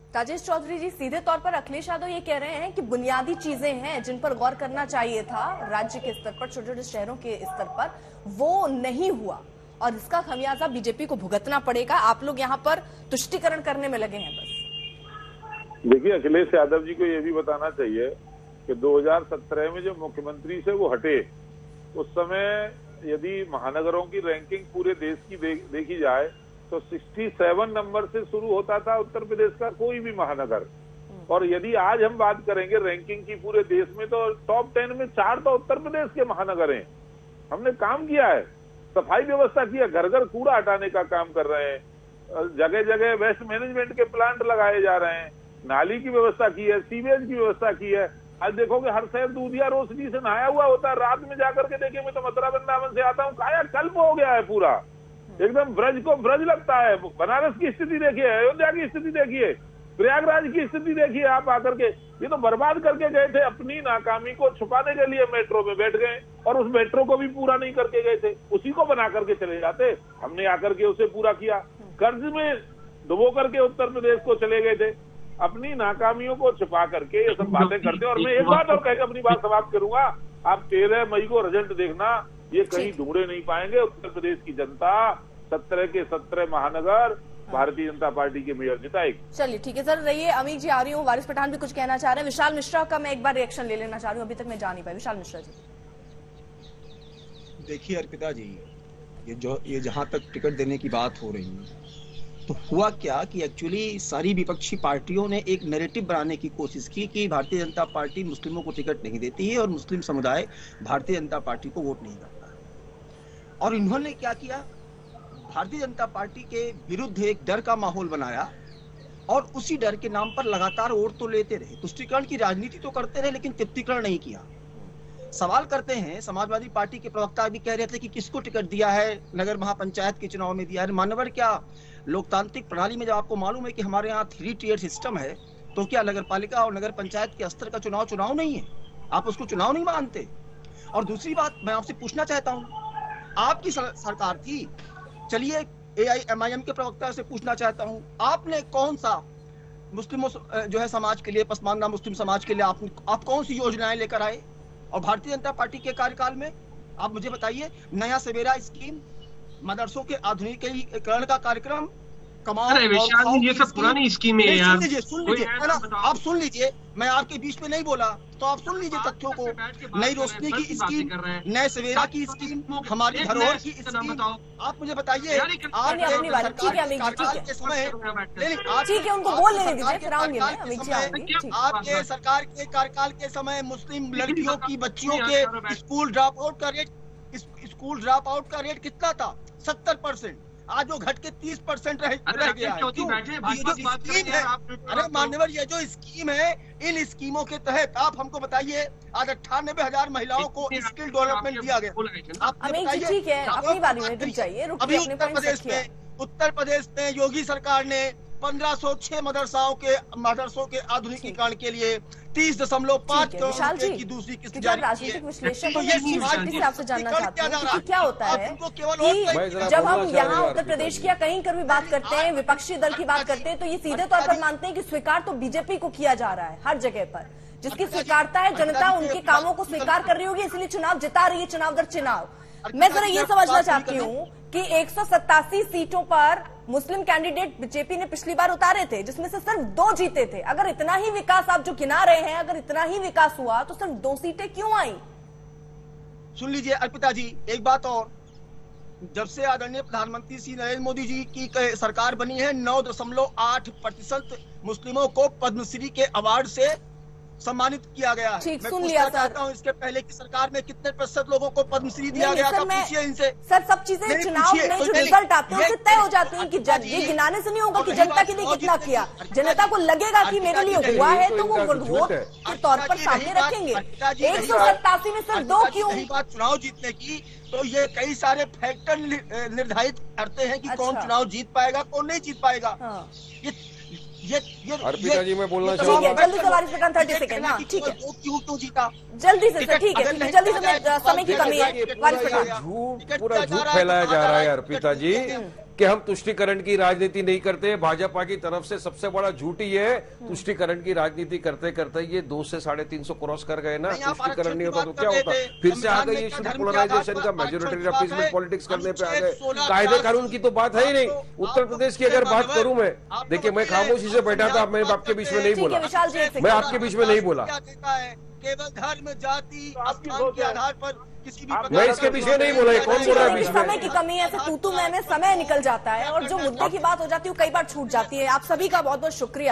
राजेश चौधरी जी, सीधे तौर पर अखिलेश यादव ये कह रहे हैं कि बुनियादी चीजें हैं जिन पर गौर करना चाहिए था राज्य के स्तर पर, छोटे छोटे शहरों के स्तर पर, वो नहीं हुआ और इसका खमियाजा बीजेपी को भुगतना पड़ेगा। आप लोग यहाँ पर तुष्टीकरण करने में लगे हैं बस। देखिए, अखिलेश यादव जी को ये भी बताना चाहिए कि 2017 में जो मुख्यमंत्री से वो हटे, उस समय यदि महानगरों की रैंकिंग पूरे देश की देखी जाए तो 67 नंबर से शुरू होता था उत्तर प्रदेश का कोई भी महानगर। और यदि आज हम बात करेंगे रैंकिंग की पूरे देश में, तो टॉप 10 में 4 तो उत्तर प्रदेश के महानगर हैं। हमने काम किया है, सफाई व्यवस्था किया, घर घर कूड़ा हटाने का काम कर रहे हैं, जगह जगह वेस्ट मैनेजमेंट के प्लांट लगाए जा रहे हैं, नाली की व्यवस्था की है, सीवेज की व्यवस्था की है। आज देखोगे हर शहर दूधिया रोशनी से नहाया हुआ होता है। रात में जाकर के देखिए, मैं तो मथुरा वृंदावन से आता हूँ, काया कल्प हो गया है पूरा, एकदम ब्रज को ब्रज लगता है। बनारस की स्थिति देखिए, अयोध्या की स्थिति देखिए, प्रयागराज की स्थिति देखिए। आप आकर के ये तो बर्बाद करके गए थे, अपनी नाकामी को छुपाने के लिए मेट्रो में बैठ गए और उस मेट्रो को भी पूरा नहीं करके गए थे, उसी को बना करके चले जाते। हमने आकर के उसे पूरा किया, कर्ज में डुबो करके उत्तर प्रदेश को चले गए थे, अपनी नाकामियों को छुपा करके ये सब बातें करते। और मैं एक बात और कहकर अपनी बात समाप्त करूंगा, आप 13 मई को रिजल्ट देखना, ये कहीं ढूंढे नहीं पाएंगे। उत्तर प्रदेश की जनता 17 के 17 महानगर भारतीय जनता पार्टी के मेयर जिताएगी। चलिए ठीक है सर, रहिए। अमीर जी आ रही हूँ, वारिस पठान भी कुछ कहना चाह रहे हैं। विशाल मिश्रा का मैं एक बार रिएक्शन ले लेना चाह रही हूँ, अभी तक मैं जा नहीं पाई। विशाल मिश्रा जी। देखिए अर्पिता जी, ये जहां तक टिकट देने की बात हो रही है, तो हुआ क्या कि एक्चुअली सारी विपक्षी पार्टियों ने एक नैरेटिव बनाने की कोशिश की कि भारतीय जनता पार्टी मुस्लिमों को टिकट नहीं देती है और मुस्लिम समुदाय भारतीय जनता पार्टी को वोट नहीं करता है। और इन्होंने क्या किया, भारतीय जनता पार्टी के विरुद्ध एक डर का माहौल बनाया और उसी डर के नाम पर लगातार वोट तो लेते रहे, तुष्टीकरण की राजनीति तो करते रहे, लेकिन तृप्तिकरण नहीं किया। सवाल करते हैं, समाजवादी पार्टी के प्रवक्ता भी कह रहे थे कि किसको टिकट दिया है, नगर महापंचायत के चुनाव में दिया है। मानवर, क्या लोकतांत्रिक प्रणाली में जब आपको मालूम है कि हमारे यहाँ 3 टियर सिस्टम है, तो क्या नगर पालिका और नगर पंचायत के स्तर का चुनाव नहीं है? आप उसको चुनाव नहीं मानते? और दूसरी बात मैं आपसे पूछना चाहता हूँ, आपकी सरकार थी, चलिए AIMIM के प्रवक्ता से पूछना चाहता हूँ, आपने कौन सा मुस्लिमों जो है समाज के लिए, पसमानदा मुस्लिम समाज के लिए आप कौन सी योजनाएं लेकर आए? और भारतीय जनता पार्टी के कार्यकाल में आप मुझे बताइए, नया सवेरा स्कीम, मदरसों के आधुनिकीकरण का कार्यक्रम, कमाल। अरे विशाल, ये सब पुरानी स्कीम है यार। सुन लीजिए आप सुन लीजिए, मैं आपके बीच में नहीं बोला, तो आप सुन लीजिए तथ्यों को। नई रोशनी की स्कीम, नए सवेरा की स्कीम, हमारी धरोहर की स्कीम, आप मुझे बताइए आपके समय, आपके सरकार के कार्यकाल के समय मुस्लिम लड़कियों की, बच्चियों के स्कूल ड्रॉप आउट का रेट कितना था? 70%। आज वो घट के 30% रह गया है। ये जो स्कीम है, अरे मान्यवर, ये जो स्कीम है, इन स्कीमों के तहत आप हमको बताइए, आज 98,000 महिलाओं को स्किल डेवलपमेंट दिया गया। आप बताइए, अभी उत्तर प्रदेश में योगी सरकार ने 1506 मदरसों के आधुनिकीकरण के लिए 30.5 करोड़ रुपए की दूसरी किस्त जारी की है। विश्लेषण तो ये आपसे जानना चाहती हूँ कि क्या होता है कि जब हम यहाँ उत्तर प्रदेश की या कहीं कर भी बात करते हैं, विपक्षी दल की बात करते हैं, तो ये सीधे तौर पर मानते हैं कि स्वीकार तो बीजेपी को किया जा रहा है हर जगह पर। जिसकी स्वीकारता है, जनता उनके कामों को स्वीकार कर रही होगी, इसलिए चुनाव जिता रही है, चुनाव दर चुनाव। मैं जरा ये समझना चाहती हूँ कि 187 सीटों पर मुस्लिम कैंडिडेट बीजेपी ने पिछली बार उतारे थे, जिसमें से सिर्फ 2 जीते थे। अगर इतना ही विकास आप जो गिना रहे हैं, अगर इतना ही विकास हुआ, तो सिर्फ 2 सीटें क्यों आई? सुन लीजिए अर्पिता जी, एक बात और, जब से आदरणीय प्रधानमंत्री श्री नरेंद्र मोदी जी की सरकार बनी है, 9.8% मुस्लिमों को पद्मश्री के अवार्ड से सम्मानित किया गया है। ठीक, सुन लिया सर। इसके पहले की सरकार में कितने प्रतिशत लोगों को पद्मश्री दिया गया था? पूछिए इनसे। सर, सब चीजें चुनाव में जो रिजल्ट आते हैं उससे तय हो जाते हैं कि ये गिनाने से नहीं होगा कि जनता के लिए कितना किया। जनता को लगेगा कि मेरे लिए हुआ है, तो वो वोट के तौर पर सामने रखेंगे। 187 में सिर्फ 2 क्यों? चुनाव जीतने की, तो ये कई सारे फैक्टर निर्धारित करते हैं कि कौन चुनाव जीत पाएगा, कौन नहीं जीत पाएगा। अर्पिता जी, मैं बोलना चाहूंगा, जल्दी से वारिस पठान 30 सेकंड। हाँ ठीक है, क्यों जीता, जल्दी से सर, ठीक है, जल्दी से, समय की कमी है। वारिस पठान, पूरा झूठ फैलाया जा रहा है अर्पिता जी कि हम तुष्टीकरण की राजनीति नहीं करते। भाजपा की तरफ से सबसे बड़ा झूठ ही है, तुष्टीकरण की राजनीति करते करते ये 200 से 350 क्रॉस कर गए ना। तुष्टीकरण नहीं होता तो क्या होता, फिर से आ गए इशू पोलराइजेशन का, मेजोरिटी अपीसमेंट पॉलिटिक्स करने पे आ गए। कायदे कानून की तो बात है ही नहीं। उत्तर प्रदेश की अगर बात करूं मैं, देखिए मैं खामोशी से बैठा था, मैं आपके बीच में नहीं बोला, मैं आपके बीच में नहीं बोला, केवल धर्म जाति स्थान के आधार पर किसी भी मैं इसके पीछे नहीं बोला। ये कौन बोल रहा है बीच में? समय की कमी है, ऐसे तू में समय निकल जाता है और जो मुद्दे की बात हो जाती है वो कई बार छूट जाती है। आप सभी का बहुत बहुत शुक्रिया।